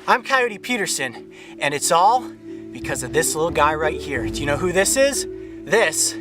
I'm Coyote Peterson, and it's all because of this little guy right here. Do you know who this is? This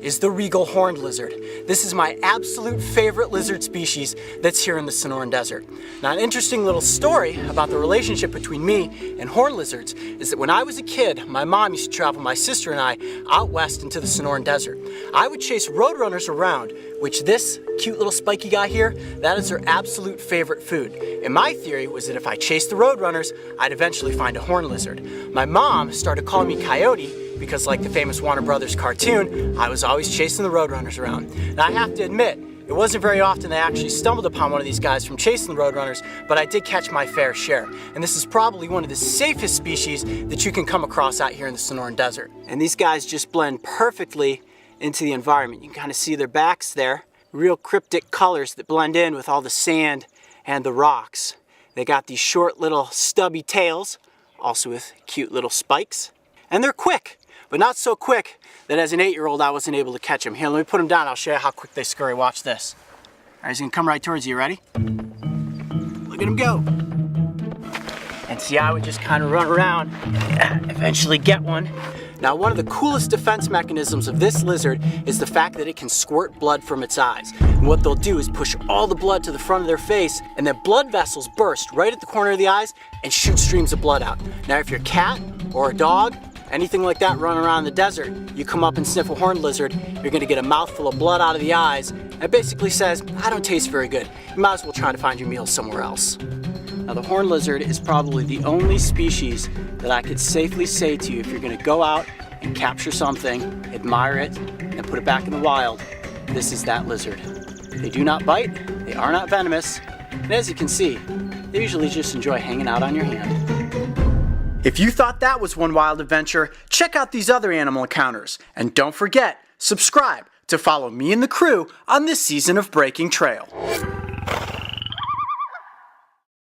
is the Regal Horned Lizard. This is my absolute favorite lizard species that's here in the Sonoran Desert. Now, an interesting little story about the relationship between me and horned lizards is that when I was a kid, my mom used to travel my sister and I out west into the Sonoran Desert. I would chase roadrunners around, which this cute little spiky guy here, that is their absolute favorite food. And my theory was that if I chased the roadrunners, I'd eventually find a horned lizard. My mom started calling me Coyote because, like the famous Warner Brothers cartoon, I was always chasing the roadrunners around. Now, I have to admit, it wasn't very often I actually stumbled upon one of these guys from chasing the roadrunners, but I did catch my fair share. And this is probably one of the safest species that you can come across out here in the Sonoran Desert. And these guys just blend perfectly into the environment. You can kind of see their backs there, real cryptic colors that blend in with all the sand and the rocks. They got these short little stubby tails, also with cute little spikes. And they're quick, but not so quick that as an 8-year-old I wasn't able to catch them. Here, let me put them down. I'll show you how quick they scurry. Watch this. All right, he's gonna come right towards you. Ready? Look at him go. And see, I would just kind of run around and eventually get one. Now, one of the coolest defense mechanisms of this lizard is the fact that it can squirt blood from its eyes. And what they'll do is push all the blood to the front of their face, and their blood vessels burst right at the corner of the eyes and shoot streams of blood out. Now, if you're a cat or a dog, anything like that running around the desert, you come up and sniff a horned lizard, you're gonna get a mouthful of blood out of the eyes. And it basically says, I don't taste very good. You might as well try to find your meal somewhere else. Now, the horned lizard is probably the only species that I could safely say to you, if you're gonna go out and capture something, admire it, and put it back in the wild, this is that lizard. They do not bite, they are not venomous, and as you can see, they usually just enjoy hanging out on your hand. If you thought that was one wild adventure, check out these other animal encounters. And don't forget, subscribe to follow me and the crew on this season of Breaking Trail.